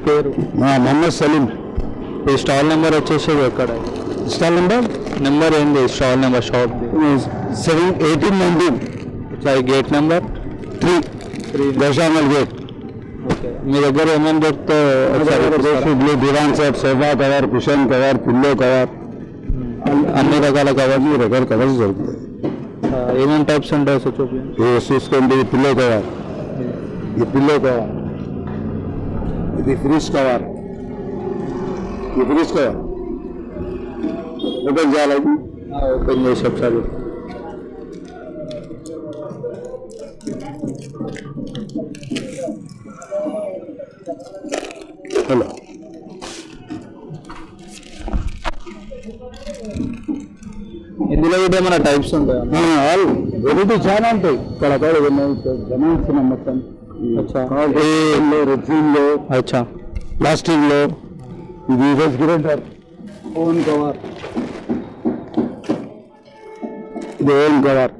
పేరు? మొహమ్మద్ సలీం. ఈ stall number వచ్చేసి ఎక్కడ? స్టాల్ నెంబర్ ఏంది? Stall number shop 1819. Gate number 3 Goshamahal gate. Okay, మీ దగ్గర ఏమేమి దొరుకుతాయి? Divan set, sofa cover, cushion cover, pillow cover, అన్ని రకాల కవర్స్. రకాల కవర్స్ దొరుకుతాయి. ఏమేమి టైప్స్ ఉంటాయి సార్ చూపి? చూసుకోండి. పిల్లో కవర్, ఇది పిల్లో కవర్, ఇది ఫ్రిజ్ కవర్, ఇది ఫ్రిజ్ కవర్. ఓపెన్ చేయాలి. ఓపెన్ చేసి ఒకసారి. హలో, ఇందులో కూడా ఏమైనా టైప్స్ ఉంటాయి? ఆల్ వెరైటీ చాలా ఉంటాయి. ఇక్కడ జమాన్సిన మొత్తం రెడ్లో, అచ్చా, ప్లాస్టిక్ లో. ఇది రెఫ్రిజరేటర్, ఓన్ కవర్, ఇది ఓన్ కవర్,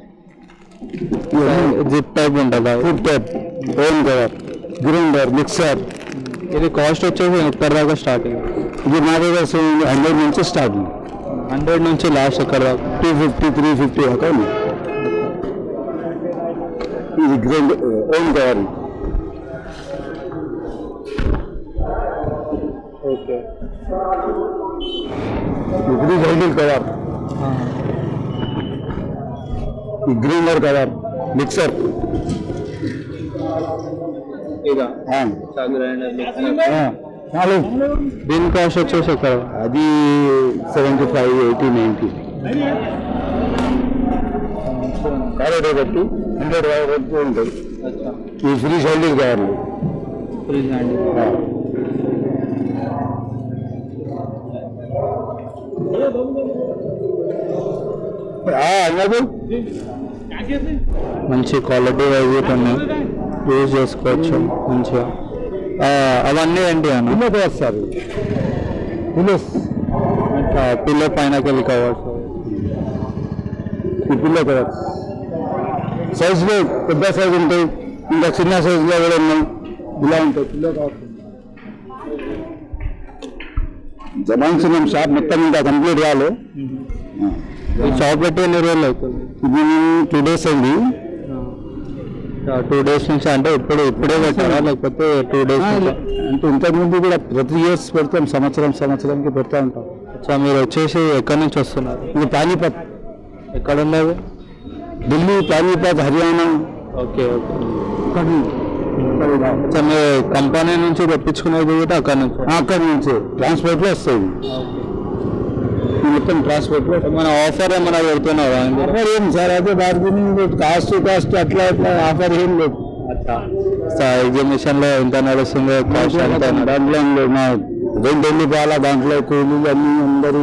జిప్ టైప్ ఉంటుందా? Food type, own cover, grinder, mixer. ఇది కాస్ట్ వచ్చేసి ఎక్కడ దాకా స్టార్టింగ్? ఇది మా దగ్గర 100 నుంచి స్టార్టింగ్. 100 నుంచి లాస్ట్ ఎక్కడ దాకా? 250, 350 దాకా ఉంది. ఇది గ్రైండర్, ఓన్ కవర్. ఓకే, ఇది హైండిల్ కవర్, ఈ గ్రైండర్ కవర్, మిక్సర్. ఇదా చాలు. దీని కాస్ట్ వచ్చేసి ఎక్కడ? అది 75, 80, 90. కారెడే బట్టి 100 వరకు ఉంటుంది. ఈ ఫ్రిజ్ హైండిల్ కవర్లు. Fridge handle. అన్నది మంచి క్వాలిటీ వైజ్ ఉన్నాయి, యూజ్ చేసుకోవచ్చు మంచిగా. అవన్నీ ఏంటి అన్న? పిల్లో వేస్తారు. పిల్లోస్, పిల్లో పైన వెళ్ళి కవర్స్. ఈ పిల్లో కవర్స్ సైజులో పెద్ద సైజు ఉంటాయి, ఇంకా చిన్న సైజులో కూడా ఉన్నాయి. ఇలా ఉంటాయి పిల్లో కవర్స్. జమాన్సిన షాప్ మొత్తం ఇంకా కంప్లీట్ కావాలి. ఈ షాప్ పెట్టి ఎన్ని రోజులు అవుతుంది? ఇది 2 days అయింది. 2 days నుంచి అంటే ఇప్పుడే పెట్టారా లేకపోతే 2 days? అంటే ఇంతకుముందు కూడా ప్రతి ఇయర్స్ పెడతాం, సంవత్సరానికి పెడతా ఉంటాం. అచ్చా, మీరు వచ్చేసి ఎక్కడి నుంచి వస్తున్నారు? ఇది పానీపత్. ఎక్కడ ఉన్నది? ఢిల్లీ, పానీపత్, హర్యానా. Okay okay. అచ్చా, మీరు కంపెనీ నుంచి తెప్పించుకునేది కూడా అక్కడి నుంచి ట్రాన్స్పోర్ట్లో వస్తుంది. మొత్తం ట్రాన్స్పోర్ట్లో. మన ఆఫర్ ఏమైనా పెడుతున్నారా? ఆఫర్ ఏం సార్, అదే బార్గెనింగ్, కాస్ట్ అట్లా ఆఫర్ ఏం లేదు. ఎగ్జిబిషన్ లో ఎంత నడుస్తుంది కాస్ట్? దాంట్లో మా 2 వెళ్ళిపోవాలా, దాంట్లో కూలీలు అన్ని అందరూ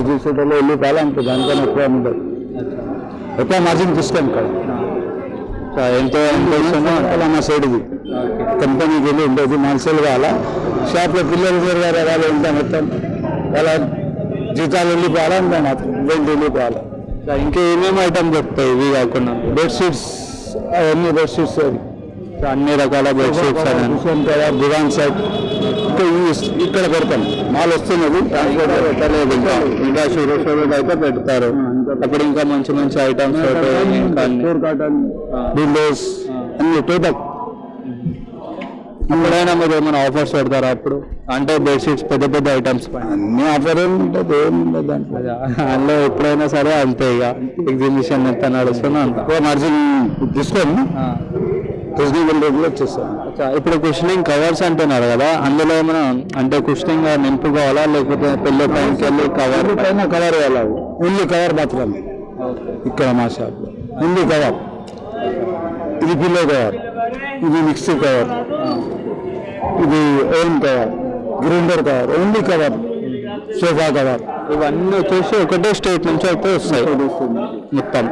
చూసేటప్పుడు వెళ్ళిపోవాలా అంటే దానికన్నా ఎక్కువ ఉండదు. ఎక్కువ మార్జిన్ తీసుకోండి ఇక్కడ. ఎంతో అలా మా సైడ్ది కంపెనీకి వెళ్ళి ఉండేది. మనసులు కావాలా, షాప్లో పిల్లలు వాళ్ళు ఉంటా మొత్తం వాళ్ళ జీతాలు వెళ్ళిపోవాలా, అంటే మాత్రం 2 వెళ్ళిపోవాలా. ఇంకా ఏమేమి ఐటమ్ దొరుకుతాయి ఇవి కాకుండా? బెడ్షీట్స్, అవన్నీ బెడ్షీట్స్, అన్ని రకాల బెడ్షీట్స్, దివాన్ సెట్. ఇక్కడ పెడతాం, మాల్ వస్తున్నది. ఇంకా షూరూట్ అయితే పెడతారు. అప్పుడు ఇంకా మంచి మంచి ఐటమ్స్, కాటన్, విండోస్ అన్ని టోటల్. ఎప్పుడైనా మీరు ఏమైనా ఆఫర్స్ పెడతారా అప్పుడు? అంటే బెడ్షీట్స్ పెద్ద ఐటమ్స్ అన్ని ఆఫర్ ఏమి ఉంటుంది, ఏమి ఉండదు దాంట్లో. అందులో ఎప్పుడైనా సరే అంతే, ఇక ఎగ్జిబిషన్ ఎంత నడుస్తుందో అంత మార్జిన్ తీసుకొని రీజనబుల్ రేట్లో వచ్చేస్తాం. ఇప్పుడు కుషనింగ్ కవర్స్ అంటున్నారు కదా, అందులో ఏమైనా అంటే కుషనింగ్ నింపు కావాలా లేకపోతే పెళ్ళి పైనకి వెళ్ళి కవర్ పైన కవర్ వేయాలి? ఓన్లీ కవర్ మాత్రం ఇక్కడ మా షాప్లో. Only cover. ఇది పిల్లో కవర్, ఇది మిక్సీ కవర్, ఇది own cover, grinder cover, only cover, sofa cover. ఇవన్నీ వచ్చేసి ఒకటే స్టేట్ నుంచి అయితే వస్తాయి మొత్తం.